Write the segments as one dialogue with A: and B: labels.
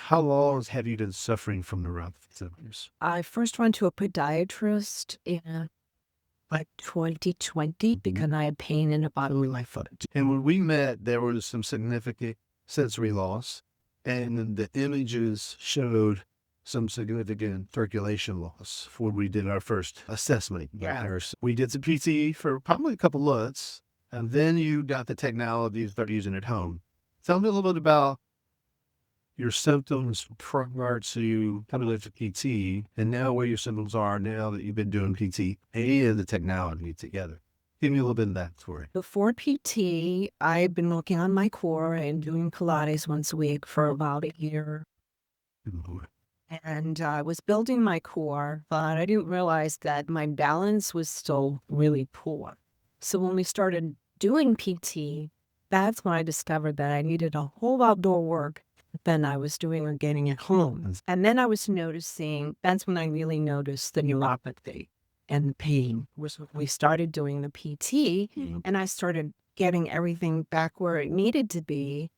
A: how long have you been suffering from neuropathy symptoms?
B: I first went to a podiatrist in like 2020
A: Mhm.
B: because I had pain in the bottom of my foot.
A: And when we met, there was some significant sensory loss, and the images showed some significant circulation loss when we did our first assessment.
B: Yeah.
A: We did some PT for probably a couple months, and then you got the technology to start using at home. Tell me a little bit about your symptoms prior to coming into PT, and now where your symptoms are now that you've been doing PT and the technology together. Give me a little bit of that story.
B: Before PT, I'd been working on my core and doing Pilates once a week for about a year.
A: Mhm.
B: And I was building my core, but I didn't realize that my balance was still really poor. So when we started doing PT, that's when I discovered that I needed a whole outdoor work than I was doing or getting at home. And then I was noticing, that's when I really noticed the neuropathy and the pain was when we started doing the PT and I started getting everything back where it needed to be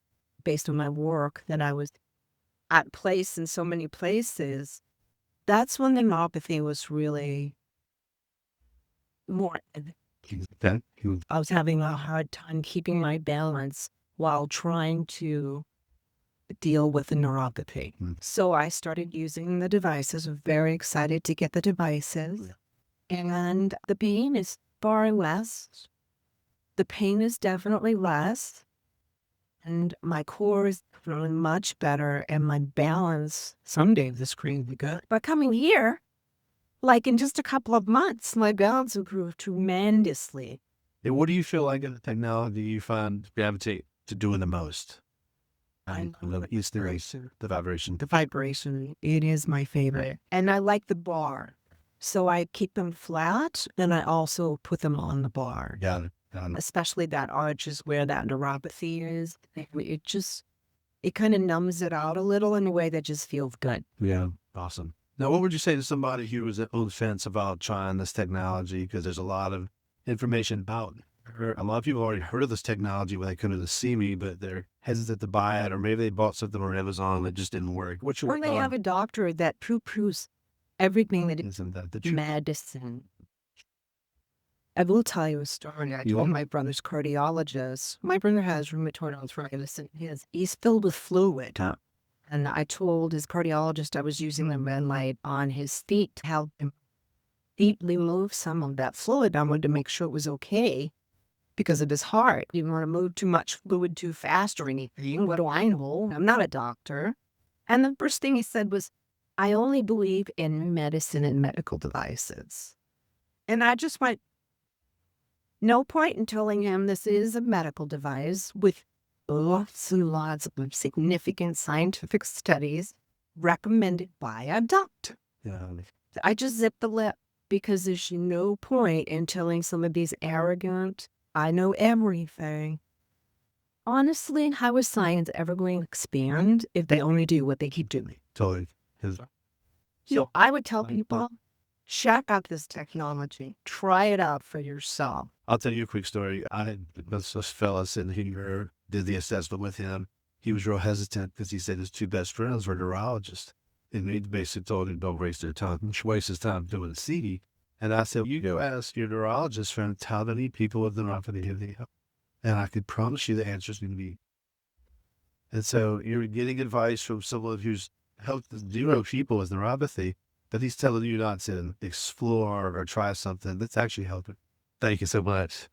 B: based on my work that I was at place in so many places. That's when the neuropathy was really more.
A: Okay. You-
B: I was having a hard time keeping my balance while trying to deal with the neuropathy.
A: Mm.
B: So I started using the devices. I'm very excited to get the devices. And the pain is far less. The pain is definitely less. And my core is feeling much better. And my balance, some days is crazy good. But coming here, like in just a couple of months, my balance improved tremendously.
A: And what do you feel like in the technology you find gravitate to doing the most?
B: I
A: I love it. Is there the vibration?
B: The vibration, it is my favorite. And I like the bar. So I keep them flat, then I also put them on the bar.
A: Got it. Got it.
B: Especially that arch is where that neuropathy is. It kind of numbs it out a little in a way that just feels good.
A: Yeah. Awesome. Now, what would you say to somebody who was on the fence about trying this technology? Because there's a lot of information about it. A lot of people already heard of this technology when they come to see me, but they're hesitant to buy it, or maybe they bought something on Amazon that just didn't work. What's your
B: Or they have a doctor that poo-poos everything that is
A: isn't that the truth?
B: medicine. I will tell you a story. I
A: You
B: told
A: want-
B: my brother's cardiologist. My brother has rheumatoid arthritis, and he's filled with fluid. And I told his cardiologist I was using the red light on his feet to help him deeply move some of that fluid. I wanted to make sure it was okay because of his heart. You don't want to move too much fluid too fast or anything. What do I know? I'm not a doctor. And the first thing he said was, I only believe in medicine and medical devices. And I just went, no point in telling him this is a medical device with lots and lots of significant scientific studies recommended by a doctor.
A: Yeah.
B: I just zipped the lip because there's no point in telling some of these arrogant, I know everything. Honestly, how is science ever going to expand if they only do what they keep doing?
A: Totally. 'Cause
B: So I would tell people, check out this technology, try it out for yourself.
A: I'll tell you a quick story. I had this fella sitting here, did the assessment with him. He was real hesitant because he said his two best friends were neurologists. And he basically told him, don't waste their time, waste his time doing CT. And I said, you go ask your neurologist friend how many people with neuropathy have they helped. And I could promise you the answer is going to be. And so you're getting advice from someone who's helped zero people with neuropathy, but he's telling you not to explore or try something that's actually helping. Thank you so much.